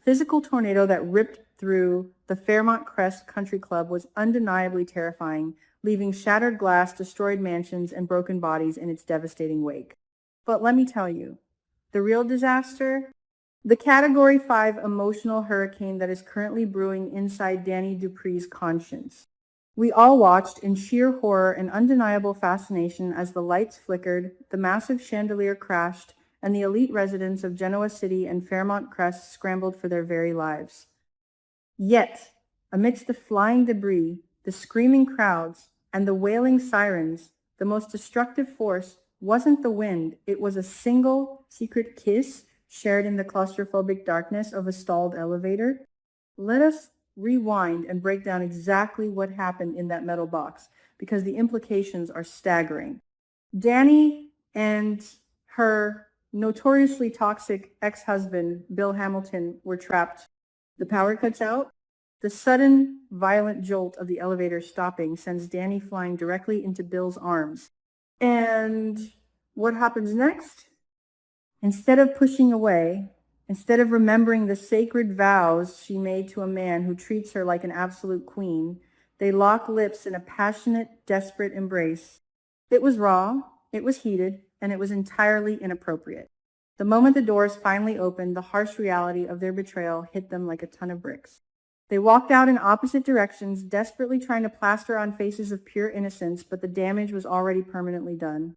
physical tornado that ripped through the Fairmont Crest Country Club was undeniably terrifying, leaving shattered glass, destroyed mansions, and broken bodies in its devastating wake. But let me tell you, the real disaster? The Category 5 emotional hurricane that is currently brewing inside Dani Dupree's conscience. We all watched in sheer horror and undeniable fascination as the lights flickered, the massive chandelier crashed, and the elite residents of Genoa City and Fairmont Crest scrambled for their very lives. Yet, amidst the flying debris, the screaming crowds, and the wailing sirens, the most destructive force wasn't the wind, it was a single secret kiss shared in the claustrophobic darkness of a stalled elevator. Let us rewind and break down exactly what happened in that metal box, because the implications are staggering. Dani and her notoriously toxic ex-husband, Bill Hamilton, were trapped. The power cuts out. The sudden, violent jolt of the elevator stopping sends Dani flying directly into Bill's arms. And what happens next? Instead of pushing away, instead of remembering the sacred vows she made to a man who treats her like an absolute queen, they lock lips in a passionate, desperate embrace. It was raw, it was heated, and it was entirely inappropriate. The moment the doors finally opened, the harsh reality of their betrayal hit them like a ton of bricks. They walked out in opposite directions, desperately trying to plaster on faces of pure innocence, but the damage was already permanently done.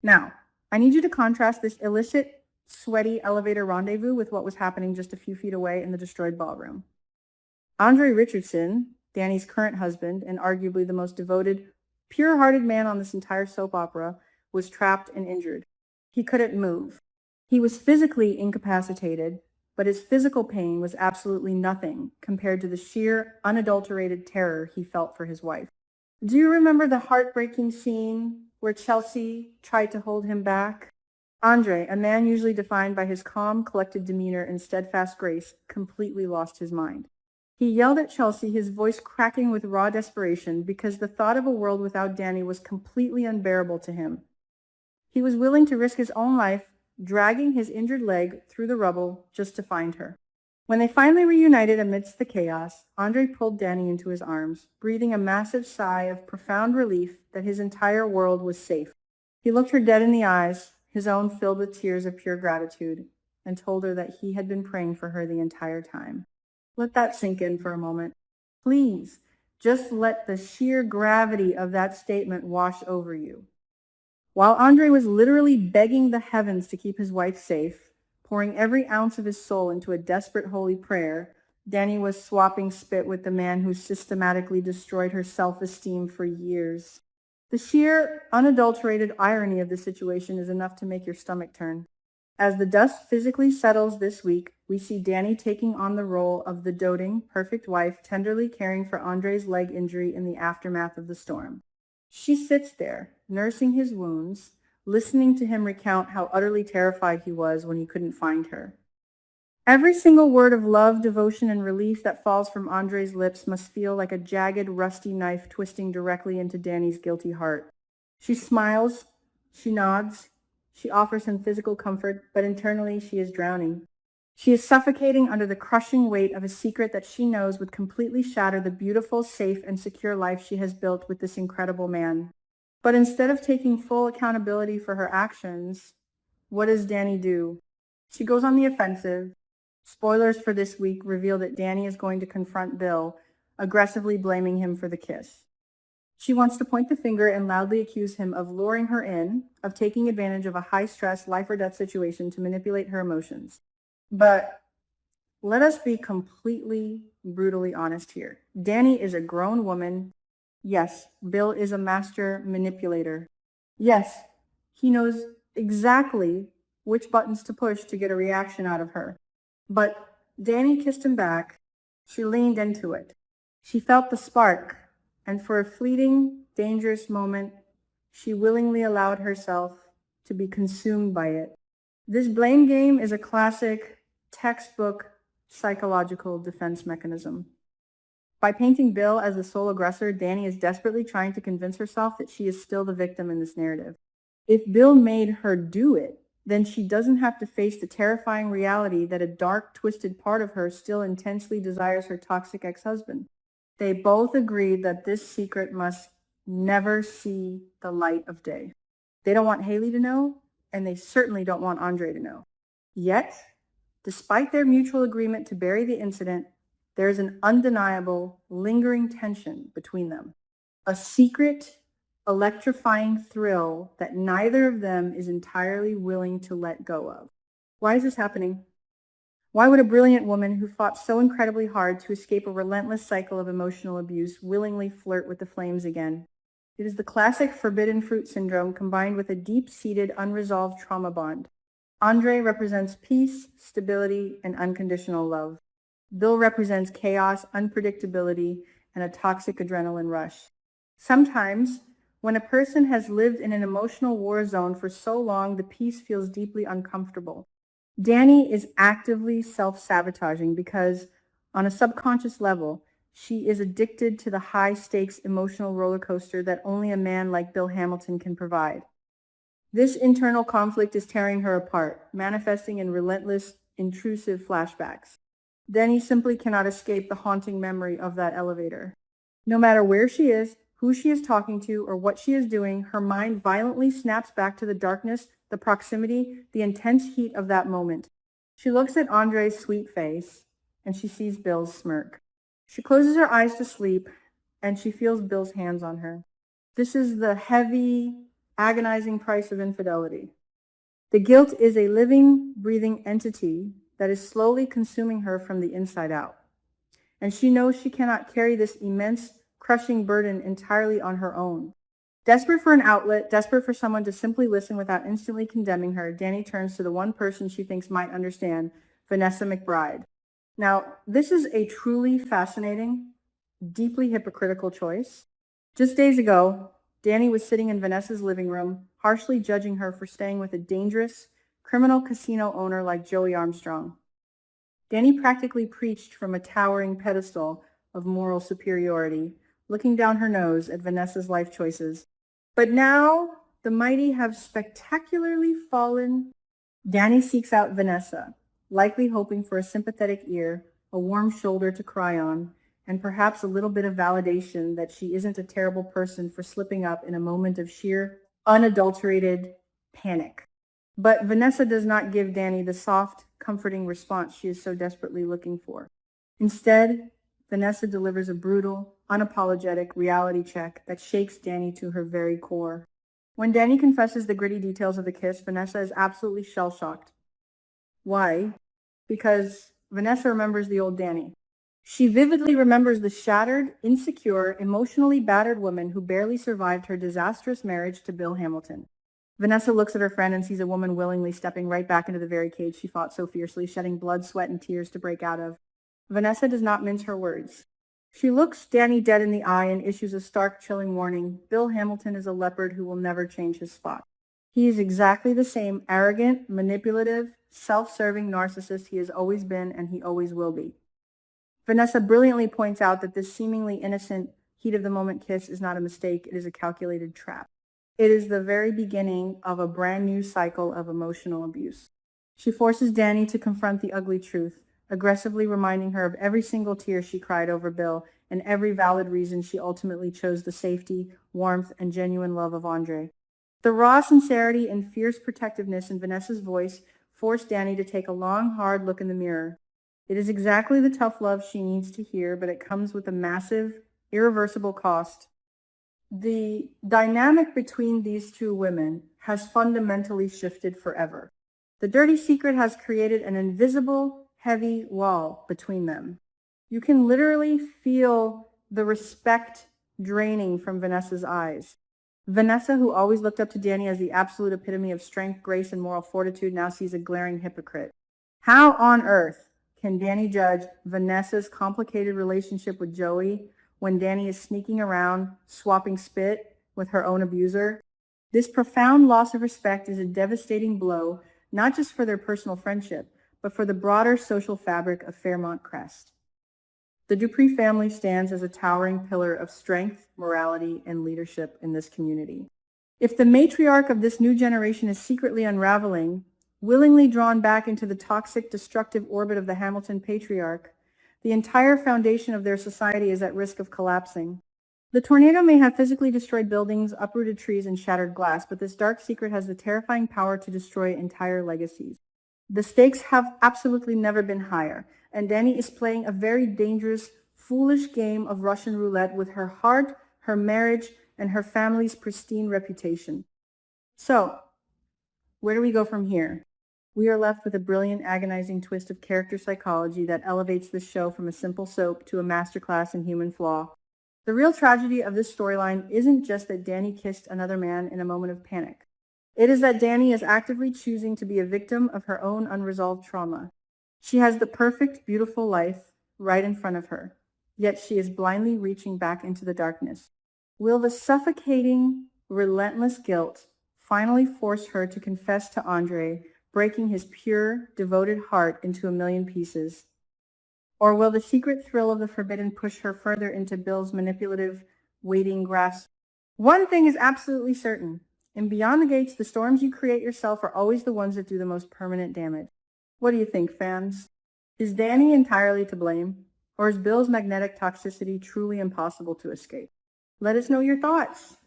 Now, I need you to contrast this illicit, sweaty elevator rendezvous with what was happening just a few feet away in the destroyed ballroom. Andre Richardson, Dani's current husband, and arguably the most devoted, pure-hearted man on this entire soap opera, was trapped and injured. He couldn't move. He was physically incapacitated, but his physical pain was absolutely nothing compared to the sheer, unadulterated terror he felt for his wife. Do you remember the heartbreaking scene where Chelsea tried to hold him back? Andre, a man usually defined by his calm, collected demeanor and steadfast grace, completely lost his mind. He yelled at Chelsea, his voice cracking with raw desperation, because the thought of a world without Dani was completely unbearable to him. He was willing to risk his own life, dragging his injured leg through the rubble just to find her. When they finally reunited amidst the chaos, Andre pulled Dani into his arms, breathing a massive sigh of profound relief that his entire world was safe. He looked her dead in the eyes, his own filled with tears of pure gratitude, and told her that he had been praying for her the entire time. Let that sink in for a moment. Please, just let the sheer gravity of that statement wash over you. While Andre was literally begging the heavens to keep his wife safe, pouring every ounce of his soul into a desperate holy prayer, Dani was swapping spit with the man who systematically destroyed her self-esteem for years. The sheer, unadulterated irony of the situation is enough to make your stomach turn. As the dust physically settles this week, we see Dani taking on the role of the doting, perfect wife, tenderly caring for Andre's leg injury in the aftermath of the storm. She sits there, nursing his wounds, listening to him recount how utterly terrified he was when he couldn't find her. Every single word of love, devotion, and relief that falls from Andre's lips must feel like a jagged, rusty knife twisting directly into Dani's guilty heart. She smiles, she nods, she offers him physical comfort, but internally she is drowning. She is suffocating under the crushing weight of a secret that she knows would completely shatter the beautiful, safe, and secure life she has built with this incredible man. But instead of taking full accountability for her actions, what does Dani do? She goes on the offensive. Spoilers for this week reveal that Dani is going to confront Bill, aggressively blaming him for the kiss. She wants to point the finger and loudly accuse him of luring her in, of taking advantage of a high-stress, life-or-death situation to manipulate her emotions. But let us be completely, brutally honest here. Dani is a grown woman. Yes, Bill is a master manipulator. Yes, he knows exactly which buttons to push to get a reaction out of her. But Dani kissed him back. She leaned into it. She felt the spark, and for a fleeting, dangerous moment, she willingly allowed herself to be consumed by it. This blame game is a classic textbook psychological defense mechanism. By painting Bill as the sole aggressor, Dani is desperately trying to convince herself that she is still the victim in this narrative. If Bill made her do it, then she doesn't have to face the terrifying reality that a dark, twisted part of her still intensely desires her toxic ex-husband. They both agreed that this secret must never see the light of day. They don't want Haley to know, and they certainly don't want Andre to know. Yet, despite their mutual agreement to bury the incident, there is an undeniable, lingering tension between them. A secret, electrifying thrill that neither of them is entirely willing to let go of. Why is this happening? Why would a brilliant woman who fought so incredibly hard to escape a relentless cycle of emotional abuse willingly flirt with the flames again? It is the classic forbidden fruit syndrome combined with a deep-seated, unresolved trauma bond. Andre represents peace, stability, and unconditional love. Bill represents chaos, unpredictability, and a toxic adrenaline rush. Sometimes, when a person has lived in an emotional war zone for so long, the peace feels deeply uncomfortable. Dani is actively self-sabotaging because, on a subconscious level, she is addicted to the high-stakes emotional roller coaster that only a man like Bill Hamilton can provide. This internal conflict is tearing her apart, manifesting in relentless, intrusive flashbacks. Dani simply cannot escape the haunting memory of that elevator. No matter where she is, who she is talking to, or what she is doing, her mind violently snaps back to the darkness, the proximity, the intense heat of that moment. She looks at Andre's sweet face, and she sees Bill's smirk. She closes her eyes to sleep, and she feels Bill's hands on her. This is the heavy, agonizing price of infidelity. The guilt is a living, breathing entity that is slowly consuming her from the inside out. And she knows she cannot carry this immense, crushing burden entirely on her own. Desperate for an outlet, desperate for someone to simply listen without instantly condemning her, Dani turns to the one person she thinks might understand, Vanessa McBride. Now, this is a truly fascinating, deeply hypocritical choice. Just days ago, Dani was sitting in Vanessa's living room, harshly judging her for staying with a dangerous, criminal casino owner like Joey Armstrong. Dani practically preached from a towering pedestal of moral superiority, looking down her nose at Vanessa's life choices. But now, the mighty have spectacularly fallen. Dani seeks out Vanessa, likely hoping for a sympathetic ear, a warm shoulder to cry on, and perhaps a little bit of validation that she isn't a terrible person for slipping up in a moment of sheer, unadulterated panic. But Vanessa does not give Dani the soft, comforting response she is so desperately looking for. Instead, Vanessa delivers a brutal, unapologetic reality check that shakes Dani to her very core. When Dani confesses the gritty details of the kiss, Vanessa is absolutely shell-shocked. Why? Because Vanessa remembers the old Dani. She vividly remembers the shattered, insecure, emotionally battered woman who barely survived her disastrous marriage to Bill Hamilton. Vanessa looks at her friend and sees a woman willingly stepping right back into the very cage she fought so fiercely, shedding blood, sweat, and tears to break out of. Vanessa does not mince her words. She looks Dani dead in the eye and issues a stark, chilling warning. Bill Hamilton is a leopard who will never change his spot. He is exactly the same arrogant, manipulative, self-serving narcissist he has always been and he always will be. Vanessa brilliantly points out that this seemingly innocent, heat-of-the-moment kiss is not a mistake, it is a calculated trap. It is the very beginning of a brand new cycle of emotional abuse. She forces Dani to confront the ugly truth, aggressively reminding her of every single tear she cried over Bill and every valid reason she ultimately chose the safety, warmth, and genuine love of Andre. The raw sincerity and fierce protectiveness in Vanessa's voice forced Dani to take a long, hard look in the mirror. It is exactly the tough love she needs to hear, but it comes with a massive, irreversible cost. The dynamic between these two women has fundamentally shifted forever. The dirty secret has created an invisible, heavy wall between them. You can literally feel the respect draining from Vanessa's eyes. Vanessa, who always looked up to Dani as the absolute epitome of strength, grace, and moral fortitude, now sees a glaring hypocrite. How on earth can Dani judge Vanessa's complicated relationship with Joey when Dani is sneaking around, swapping spit with her own abuser? This profound loss of respect is a devastating blow, not just for their personal friendship, but for the broader social fabric of Fairmont Crest. The Dupree family stands as a towering pillar of strength, morality, and leadership in this community. If the matriarch of this new generation is secretly unraveling, willingly drawn back into the toxic, destructive orbit of the Hamilton patriarch, the entire foundation of their society is at risk of collapsing. The tornado may have physically destroyed buildings, uprooted trees, and shattered glass, but this dark secret has the terrifying power to destroy entire legacies. The stakes have absolutely never been higher, and Dani is playing a very dangerous, foolish game of Russian roulette with her heart, her marriage, and her family's pristine reputation. So, where do we go from here? We are left with a brilliant, agonizing twist of character psychology that elevates this show from a simple soap to a masterclass in human flaw. The real tragedy of this storyline isn't just that Dani kissed another man in a moment of panic. It is that Dani is actively choosing to be a victim of her own unresolved trauma. She has the perfect, beautiful life right in front of her, yet she is blindly reaching back into the darkness. Will the suffocating, relentless guilt finally force her to confess to Andre, breaking his pure, devoted heart into a million pieces? Or will the secret thrill of the forbidden push her further into Bill's manipulative, waiting grasp? One thing is absolutely certain. In Beyond the Gates, the storms you create yourself are always the ones that do the most permanent damage. What do you think, fans? Is Dani entirely to blame? Or is Bill's magnetic toxicity truly impossible to escape? Let us know your thoughts.